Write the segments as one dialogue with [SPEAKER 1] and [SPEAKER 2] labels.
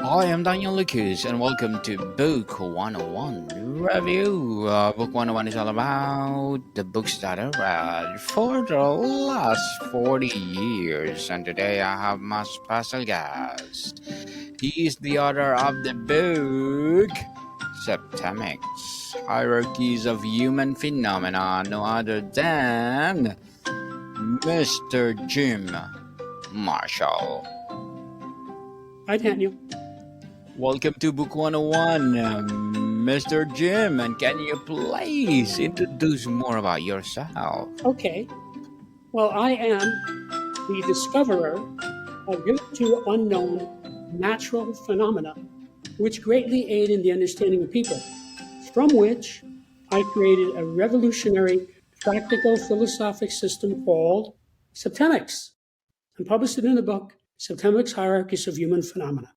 [SPEAKER 1] Hi, I'm Daniel Lucas, and welcome to Book 101 Review. Book 101 is all about the books that I read for the last 40 years. And today I have my special guest. He is the author of the book Septemics, Hierarchies of Human Phenomena, no other than Mr. Jim Marshall.
[SPEAKER 2] Hi, Daniel.
[SPEAKER 1] Welcome to Book 101, Mr. Jim, and can you please introduce more about yourself?
[SPEAKER 2] Okay. Well, I am the discoverer of hitherto unknown natural phenomena which greatly aid in the understanding of people, from which I created a revolutionary practical philosophic system called Septemics and published it in the book Septemics Hierarchies of Human Phenomena.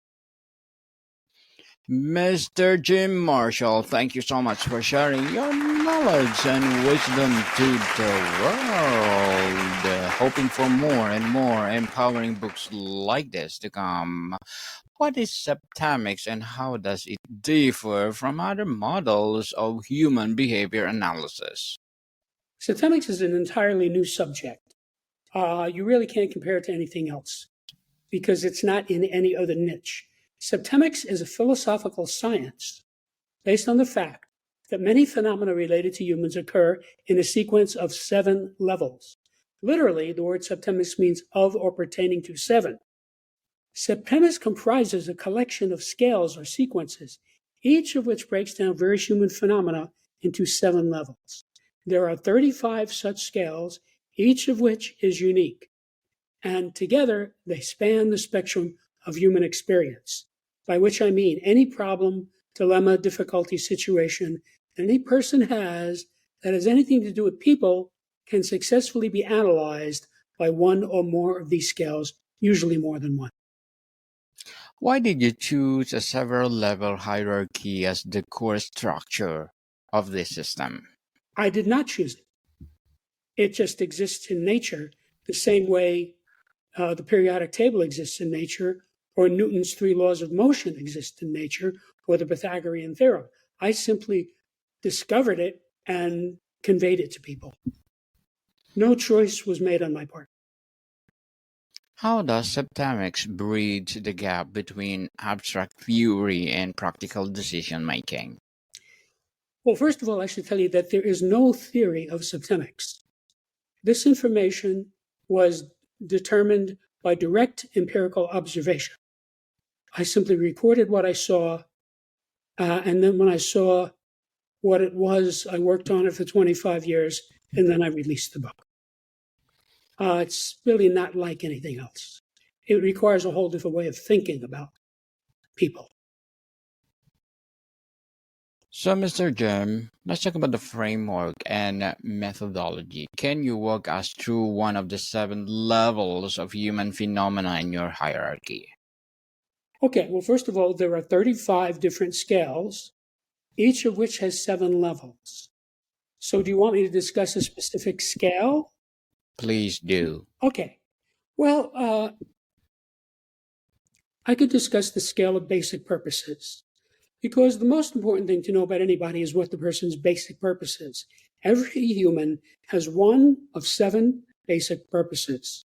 [SPEAKER 1] Mr. Jim Marshall, thank you so much for sharing your knowledge and wisdom to the world. Hoping for more and more empowering books like this to come. What is septamics and how does it differ from other models of human behavior analysis?
[SPEAKER 2] Septemics is an entirely new subject. You really can't compare it to anything else because it's not in any other niche. Septemics is a philosophical science based on the fact that many phenomena related to humans occur in a sequence of 7 levels. Literally, the word septemics means of or pertaining to 7. Septemics comprises a collection of scales or sequences, each of which breaks down various human phenomena into 7 levels. There are 35 such scales, each of which is unique, and together they span the spectrum of human experience, by which I mean any problem, dilemma, difficulty, situation any person has that has anything to do with people can successfully be analyzed by one or more of these scales, usually more than one.
[SPEAKER 1] Why did you choose a several level hierarchy as the core structure of this system?
[SPEAKER 2] I did not choose it. It just exists in nature the same way the periodic table exists in nature, or Newton's 3 laws of motion exist in nature, or the Pythagorean theorem. I simply discovered it and conveyed it to people. No choice was made on my part.
[SPEAKER 1] How does septemics bridge the gap between abstract theory and practical decision making?
[SPEAKER 2] Well, first of all, I should tell you that there is no theory of septemics. This information was determined by direct empirical observation. I simply recorded what I saw, and then when I saw what it was, I worked on it for 25 years, and then I released the book. It's really not like anything else. It requires a whole different way of thinking about people.
[SPEAKER 1] So, Mr. Jim, let's talk about the framework and methodology. Can you walk us through one of the 7 levels of human phenomena in your hierarchy?
[SPEAKER 2] Okay, well, first of all, there are 35 different scales, each of which has 7 levels. So do you want me to discuss a specific scale?
[SPEAKER 1] Please do.
[SPEAKER 2] Okay. Well, I could discuss the scale of basic purposes because the most important thing to know about anybody is what the person's basic purpose is. Every human has one of 7 basic purposes.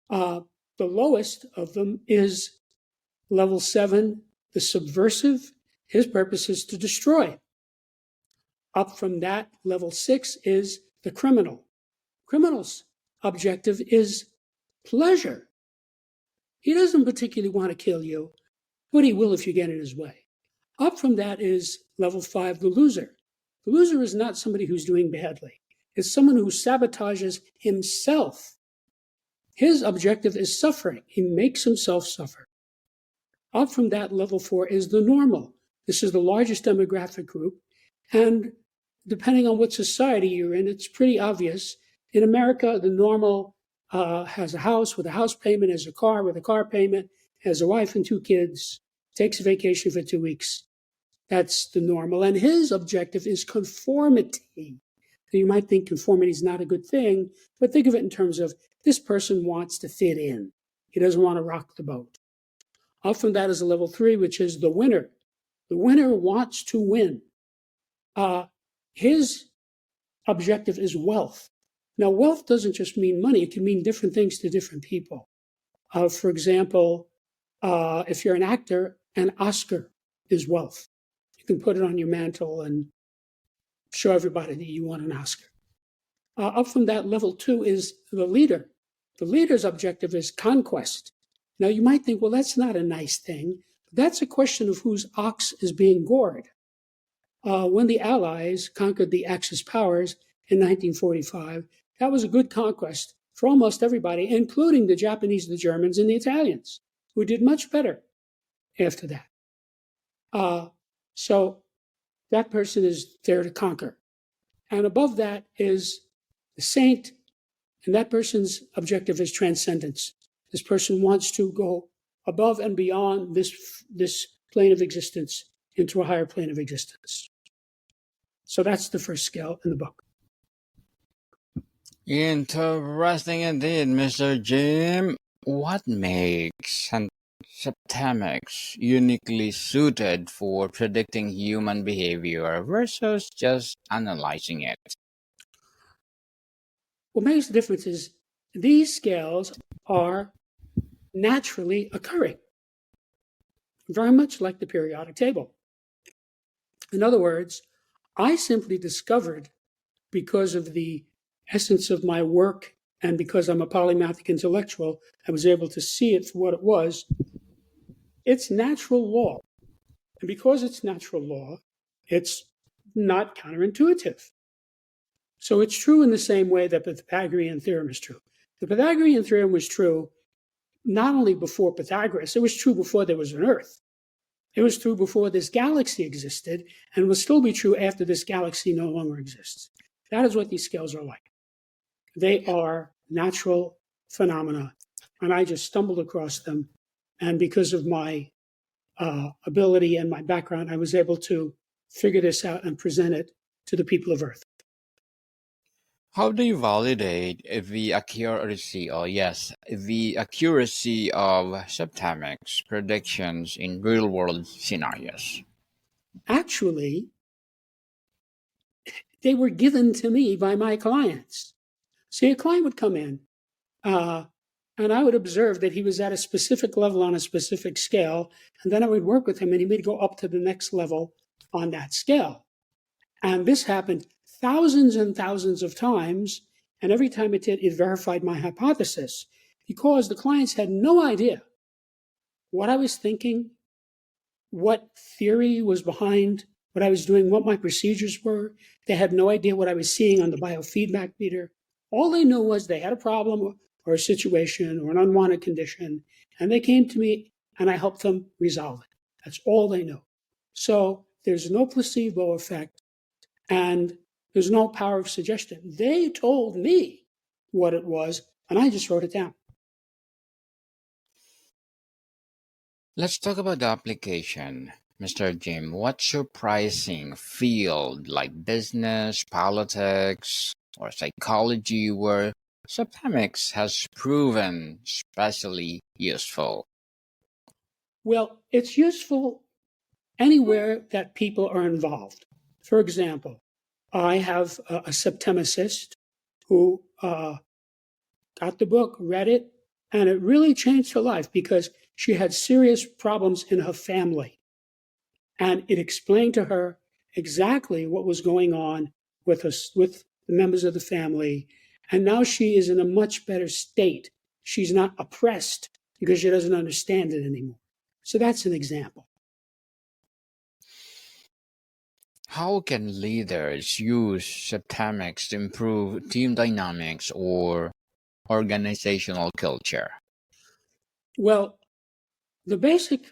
[SPEAKER 2] The lowest of them is level 7, the subversive. His purpose is to destroy. Up from that, level 6 is the criminal. Criminal's objective is pleasure. He doesn't particularly want to kill you, but he will if you get in his way. Up from that is level 5, the loser. The loser is not somebody who's doing badly. It's someone who sabotages himself. His objective is suffering. He makes himself suffer. Up from that, level 4 is the normal. This is the largest demographic group, and depending on what society you're in, it's pretty obvious. In America, the normal has a house with a house payment, has a car with a car payment, has a wife and 2 kids, takes a vacation for 2 weeks. That's the normal. And his objective is conformity. You might think conformity is not a good thing, but think of it in terms of this person wants to fit in. He doesn't want to rock the boat. Up from that is a level 3, which is the winner. The winner wants to win. His objective is wealth. Now, wealth doesn't just mean money. It can mean different things to different people. For example, if you're an actor, an Oscar is wealth. You can put it on your mantle and show everybody that you won an Oscar. Up from that, level 2 is the leader. The leader's objective is conquest. Now, you might think, well, that's not a nice thing. That's a question of whose ox is being gored. When the Allies conquered the Axis powers in 1945, that was a good conquest for almost everybody, including the Japanese, the Germans, and the Italians, who did much better after that. So that person is there to conquer. And above that is the saint, and that person's objective is transcendence. This person wants to go above and beyond this plane of existence into a higher plane of existence. So that's the first scale in the book.
[SPEAKER 1] Interesting indeed, Mr. Jim. What makes Septemics uniquely suited for predicting human behavior versus just analyzing it?
[SPEAKER 2] What makes the difference is these scales are naturally occurring, very much like the periodic table. In other words, I simply discovered, because of the essence of my work and because I'm a polymathic intellectual, I was able to see it for what it was. It's natural law. And because it's natural law, it's not counterintuitive. So it's true in the same way that the Pythagorean theorem is true. The Pythagorean theorem was true not only before Pythagoras, it was true before there was an Earth. It was true before this galaxy existed, and will still be true after this galaxy no longer exists. That is what these scales are like. They are natural phenomena, and I just stumbled across them. And because of my ability and my background, I was able to figure this out and present it to the people of Earth.
[SPEAKER 1] How do you validate the accuracy, the accuracy of Septemics predictions in real-world scenarios?
[SPEAKER 2] Actually, they were given to me by my clients. See, a client would come in, and I would observe that he was at a specific level on a specific scale, and then I would work with him, and he would go up to the next level on that scale. And this happened thousands and thousands of times, and every time it did, it verified my hypothesis, because the clients had no idea what I was thinking, what theory was behind what I was doing, what my procedures were. They had no idea what I was seeing on the biofeedback meter. All they knew was they had a problem or a situation or an unwanted condition, and they came to me and I helped them resolve it. That's all they knew. So there's no placebo effect and there's no power of suggestion. They told me what it was and I just wrote it down.
[SPEAKER 1] Let's talk about the application. Mr. Jim, what surprising field like business, politics, or psychology where Septemics has proven especially useful?
[SPEAKER 2] Well, it's useful anywhere that people are involved. For example, I have a septemicist who got the book, read it, and it really changed her life because she had serious problems in her family. And it explained to her exactly what was going on with us, with the members of the family. And now she is in a much better state. She's not oppressed because she doesn't understand it anymore. So that's an example.
[SPEAKER 1] How can leaders use Septemics to improve team dynamics or organizational culture?
[SPEAKER 2] Well, the basic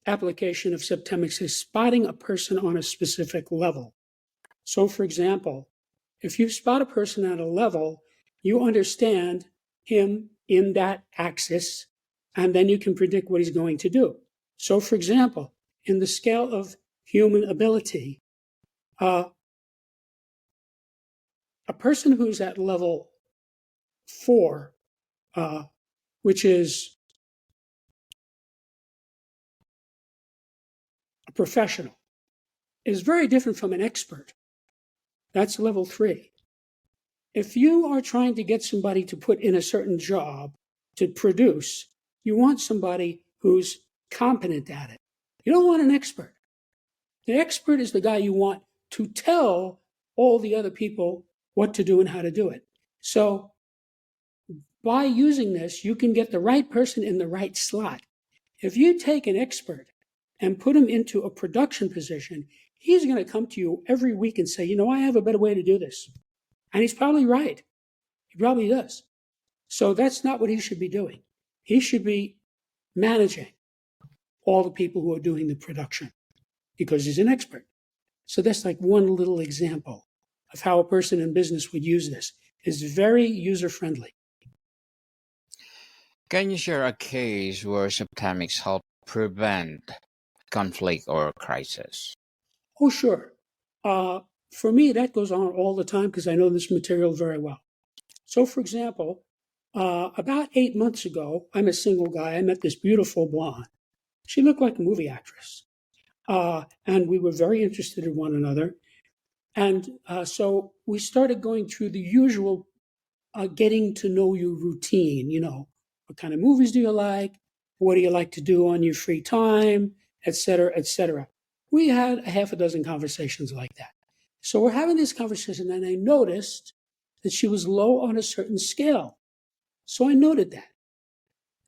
[SPEAKER 2] application of Septemics is spotting a person on a specific level. So, for example, if you spot a person at a level, you understand him in that axis, and then you can predict what he's going to do. So, for example, in the scale of human ability, a person who's at level 4, which is professional, is very different from an expert. That's level 3. If you are trying to get somebody to put in a certain job to produce, you want somebody who's competent at it. You don't want an expert. The expert is the guy you want to tell all the other people what to do and how to do it. So by using this, you can get the right person in the right slot. If you take an expert and put him into a production position, he's going to come to you every week and say, I have a better way to do this. And he's probably right. He probably does. So that's not what he should be doing. He should be managing all the people who are doing the production because he's an expert. So that's like one little example of how a person in business would use this. It's very user-friendly.
[SPEAKER 1] Can you share a case where Septemics help prevent conflict or crisis?
[SPEAKER 2] Oh, sure. For me, that goes on all the time because I know this material very well. So, for example, about 8 months ago, I'm a single guy. I met this beautiful blonde. She looked like a movie actress. And we were very interested in one another. And so we started going through the usual getting to know you routine. What kind of movies do you like? What do you like to do on your free time? Et cetera, et cetera. We had a half a dozen conversations like that. So we're having this conversation, and I noticed that she was low on a certain scale. So I noted that.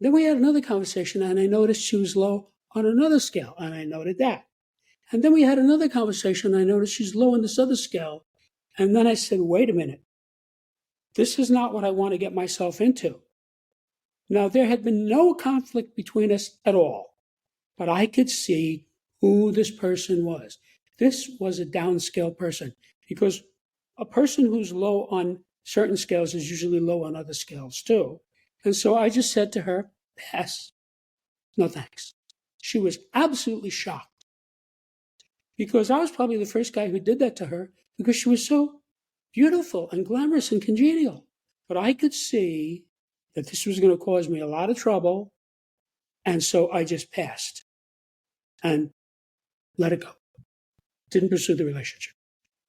[SPEAKER 2] Then we had another conversation, and I noticed she was low on another scale, and I noted that. And then we had another conversation, and I noticed she's low on this other scale. And then I said, wait a minute. This is not what I want to get myself into. Now, there had been no conflict between us at all, but I could see who this person was. This was a downscale person because a person who's low on certain scales is usually low on other scales too. And so I just said to her, pass. No thanks. She was absolutely shocked because I was probably the first guy who did that to her because she was so beautiful and glamorous and congenial. But I could see that this was going to cause me a lot of trouble. And so I just passed and let it go. Didn't pursue the relationship.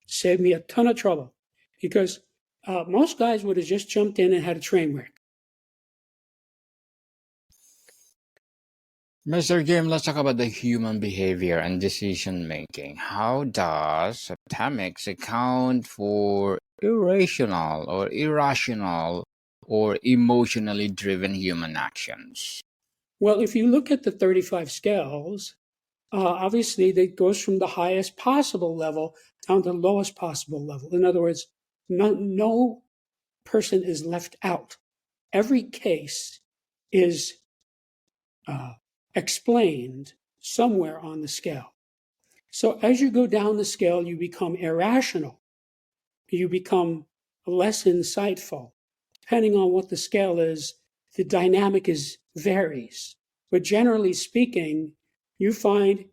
[SPEAKER 2] Saved me a ton of trouble because most guys would have just jumped in and had a train wreck.
[SPEAKER 1] Mr. Jim, let's talk about the human behavior and decision making. How does Septemics account for irrational or irrational or emotionally driven human actions?
[SPEAKER 2] Well, if you look at the 35 scales, obviously it goes from the highest possible level down to the lowest possible level. In other words, no person is left out. Every case is explained somewhere on the scale. So as you go down the scale, you become irrational. You become less insightful. Depending on what the scale is, the dynamic varies. But generally speaking, you find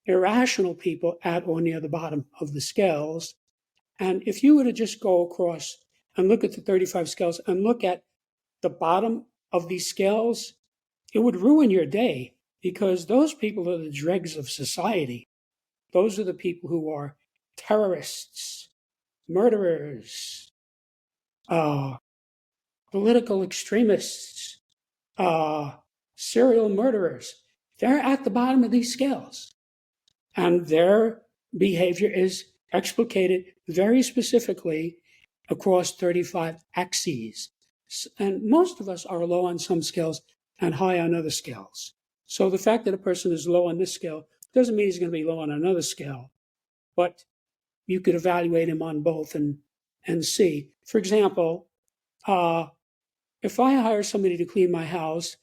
[SPEAKER 2] irrational people at or near the bottom of the scales. And if you were to just go across and look at the 35 scales and look at the bottom of these scales, it would ruin your day because those people are the dregs of society. Those are the people who are terrorists, murderers, political extremists, serial murderers. They're at the bottom of these scales. And their behavior is explicated very specifically across 35 axes. And most of us are low on some scales and high on other scales. So the fact that a person is low on this scale doesn't mean he's going to be low on another scale. But you could evaluate him on both and see. For example, if I hire somebody to clean my house,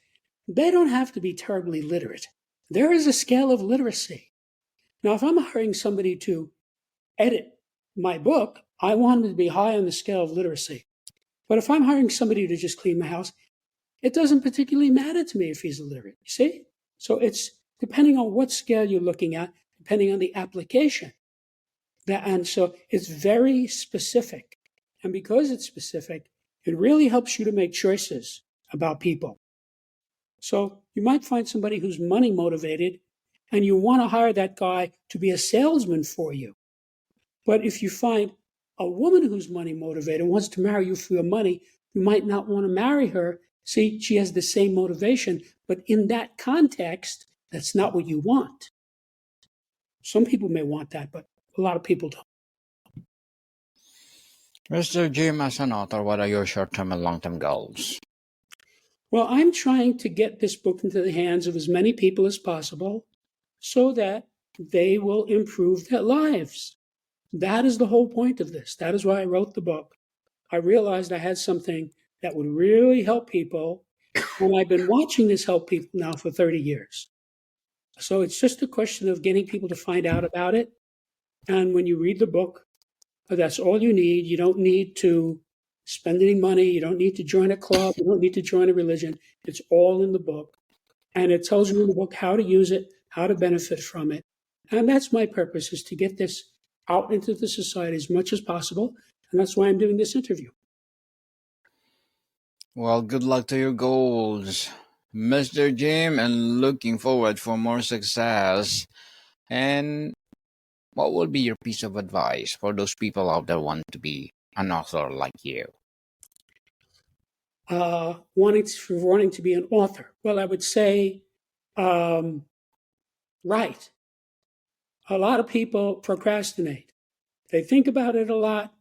[SPEAKER 2] they don't have to be terribly literate. There is a scale of literacy. Now, if I'm hiring somebody to edit my book, I want them to be high on the scale of literacy. But if I'm hiring somebody to just clean my house, it doesn't particularly matter to me if he's illiterate, you see? So it's depending on what scale you're looking at, depending on the application. And so it's very specific. And because it's specific, it really helps you to make choices about people. So you might find somebody who's money motivated and you want to hire that guy to be a salesman for you. But if you find a woman who's money motivated and wants to marry you for your money, you might not want to marry her. See, she has the same motivation, but in that context, that's not what you want. Some people may want that, but a lot of people don't.
[SPEAKER 1] Mr. Jim, as an author, what are your short-term and long-term goals?
[SPEAKER 2] Well, I'm trying to get this book into the hands of as many people as possible so that they will improve their lives. That is the whole point of this. That is why I wrote the book. I realized I had something that would really help people, and I've been watching this help people now for 30 years. So it's just a question of getting people to find out about it. And when you read the book, that's all you need. You don't need to spend any money. You don't need to join a club. You don't need to join a religion. It's all in the book. And it tells you in the book how to use it, how to benefit from it. And that's my purpose, is to get this out into the society as much as possible. And that's why I'm doing this interview.
[SPEAKER 1] Well, good luck to your goals, Mr. Jim, and looking forward for more success. And what would be your piece of advice for those people out there want to be an author like you?
[SPEAKER 2] Wanting to be an author. Well, I would say, write. A lot of people procrastinate. They think about it a lot.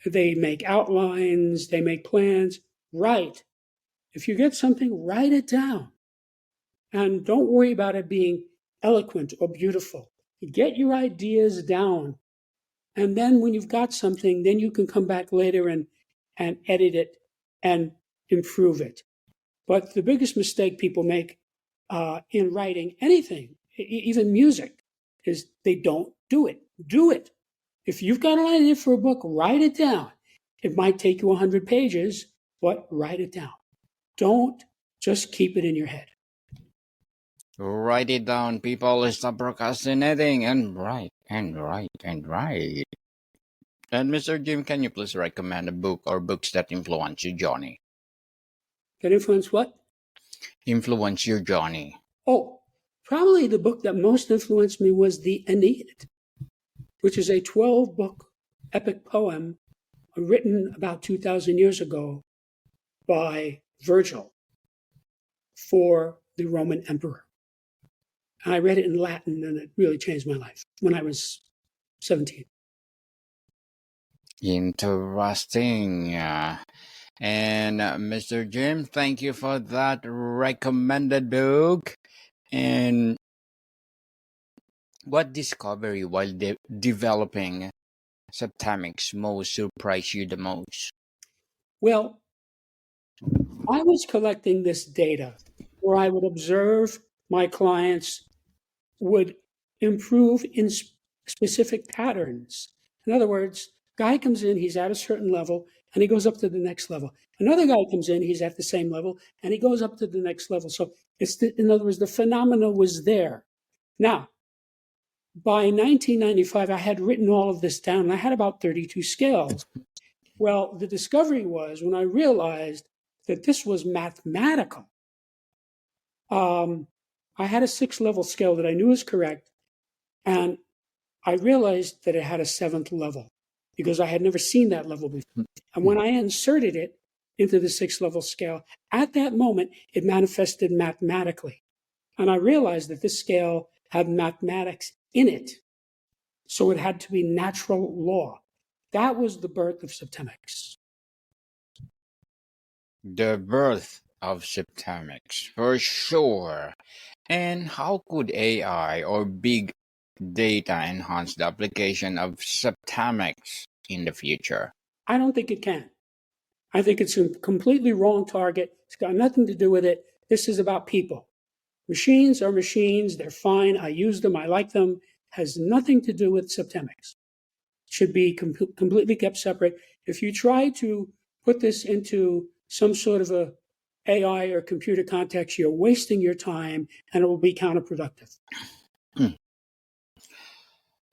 [SPEAKER 2] They make outlines. They make plans. Write. If you get something, write it down. And don't worry about it being eloquent or beautiful. Get your ideas down. And then when you've got something, then you can come back later and edit it and improve it. But the biggest mistake people make in writing anything, even music, is they don't do it. Do it. If you've got an idea for a book, write it down. It might take you 100 pages, but write it down. Don't just keep it in your head.
[SPEAKER 1] Write it down, people. Stop procrastinating and write and write and write. And Mr. Jim, can you please recommend a book or books that influence your journey?
[SPEAKER 2] That influence what?
[SPEAKER 1] Influence your journey.
[SPEAKER 2] Oh, probably the book that most influenced me was The Aeneid, which is a 12-book epic poem written about 2,000 years ago by Virgil for the Roman emperor. And I read it in Latin, and it really changed my life when I was 17.
[SPEAKER 1] Interesting. And Mr. Jim, thank you for that recommended book. And what discovery while developing Septemics most surprised you the most?
[SPEAKER 2] Well, I was collecting this data where I would observe my clients would improve in specific patterns. In other words, guy comes in, he's at a certain level, and he goes up to the next level. Another guy comes in, he's at the same level, and he goes up to the next level. So in other words, the phenomena was there. Now, by 1995, I had written all of this down, and I had about 32 scales. Well, the discovery was when I realized that this was mathematical. I had a 6-level scale that I knew was correct, and I realized that it had a 7th level because I had never seen that level before. And when I inserted it into the 6-level scale, at that moment, it manifested mathematically. And I realized that this scale had mathematics in it. So it had to be natural law. That was the birth of Septemics.
[SPEAKER 1] The birth of Septemics, for sure. And how could AI or big data enhance the application of Septemics in the future?
[SPEAKER 2] I don't think it can. I think it's a completely wrong target. It's got nothing to do with it. This is about people. Machines are machines. They're fine. I use them. I like them. Has nothing to do with Septemics. Should be completely kept separate. If you try to put this into some sort of a AI or computer context, you're wasting your time and it will be counterproductive.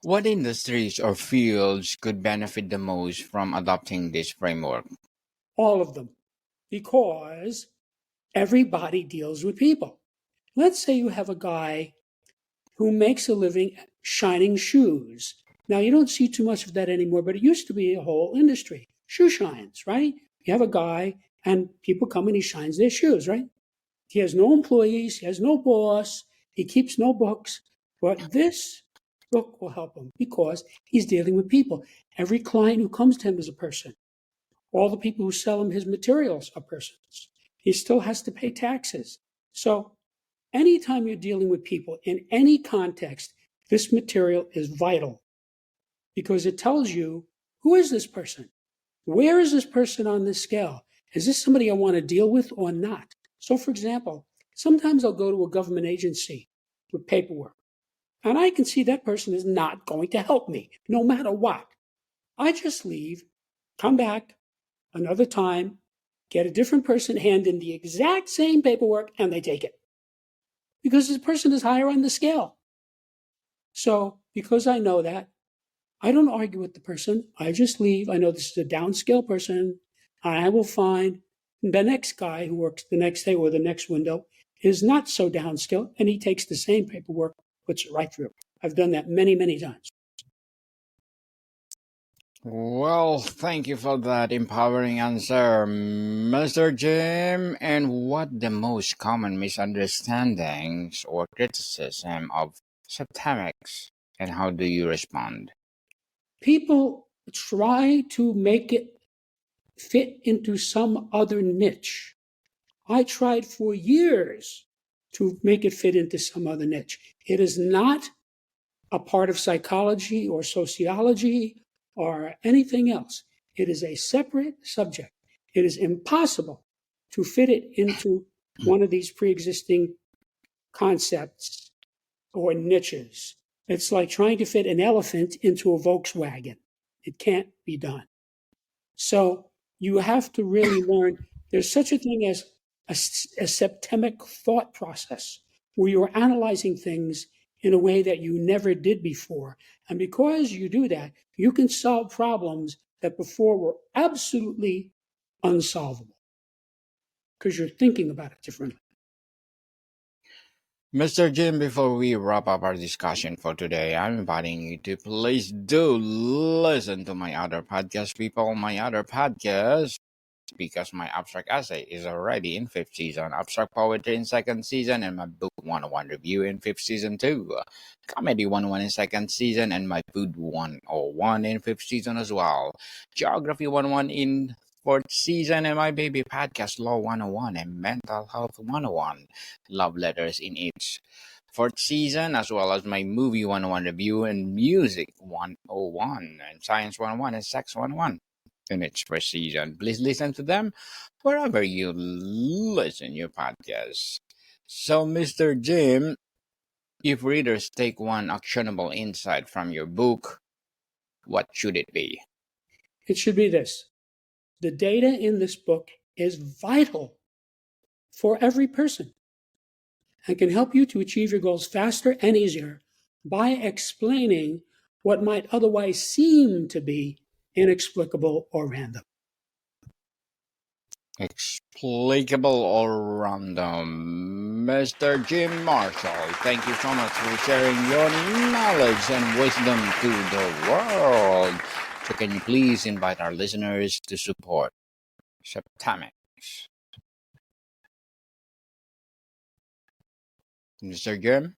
[SPEAKER 1] What industries or fields could benefit the most from adopting this framework?
[SPEAKER 2] All of them, because everybody deals with people. Let's say you have a guy who makes a living shining shoes. Now, you don't see too much of that anymore, but it used to be a whole industry. Shoe shines, right? You have a guy and people come and he shines their shoes, right? He has no employees, he has no boss, he keeps no books, but this book will help him because he's dealing with people. Every client who comes to him is a person. All the people who sell him his materials are persons. He still has to pay taxes. So anytime you're dealing with people in any context, this material is vital because it tells you, who is this person? Where is this person on this scale? Is this somebody I want to deal with or not? So, for example, sometimes I'll go to a government agency with paperwork, and I can see that person is not going to help me, no matter what. I just leave, come back another time, get a different person, hand in the exact same paperwork, and they take it. Because this person is higher on the scale. So, because I know that, I don't argue with the person. I just leave. I know this is a downscale person. I will find the next guy who works the next day or the next window is not so downscale, and he takes the same paperwork, puts it right through. I've done that many, many times.
[SPEAKER 1] Well, thank you for that empowering answer, Mr. Jim. And what the most common misunderstandings or criticism of Septemics, and how do you respond?
[SPEAKER 2] People try to make it fit into some other niche. I tried for years to make it fit into some other niche. It is not a part of psychology or sociology or anything else. It is a separate subject. It is impossible to fit it into one of these pre-existing concepts or niches. It's like trying to fit an elephant into a Volkswagen. It can't be done. So you have to really learn. There's such a thing as a septemic thought process where you're analyzing things in a way that you never did before. And because you do that, you can solve problems that before were absolutely unsolvable because you're thinking about it differently.
[SPEAKER 1] Mr. Jim, before we wrap up our discussion for today, I'm inviting you to please do listen to my other podcast, people. My other podcast, because my abstract essay is already in fifth season, abstract poetry in second season, and my book 101 review in fifth season too. Comedy 101 in second season, and my food 101 in fifth season as well. Geography 101 in fourth season, and my baby podcast Law 101 and Mental Health 101. Love letters in each fourth season, as well as my movie 101 review and music 101 and science 101 and sex 101 in its first season. Please listen to them wherever you listen your podcasts. So, Mr. Jim, if readers take one actionable insight from your book, what should it be?
[SPEAKER 2] It should be this. The data in this book is vital for every person and can help you to achieve your goals faster and easier by explaining what might otherwise seem to be inexplicable or random.
[SPEAKER 1] Explicable or random. Mr. Jim Marshall, thank you so much for sharing your knowledge and wisdom to the world. So can you please invite our listeners to support Septemics? Mr. Jim?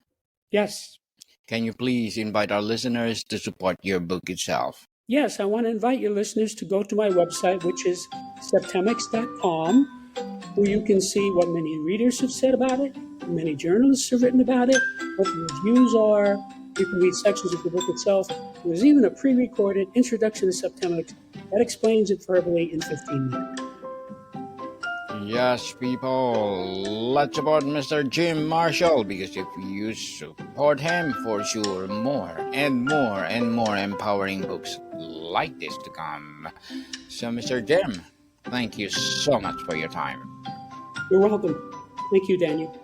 [SPEAKER 2] Yes.
[SPEAKER 1] Can you please invite our listeners to support your book itself?
[SPEAKER 2] Yes, I want to invite your listeners to go to my website, which is septemics.com, where you can see what many readers have said about it, many journalists have written about it, what the reviews are. You can read sections of the book itself. There's even a pre-recorded introduction to Septemics that explains it verbally in 15 minutes.
[SPEAKER 1] Yes, people, let's support Mr. Jim Marshall, because if you support him, for sure, more and more and more empowering books like this to come. So, Mr. Jim, thank you so much for your time.
[SPEAKER 2] You're welcome. Thank you, Daniel.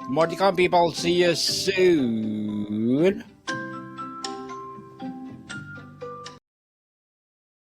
[SPEAKER 1] More to come, people. See you soon.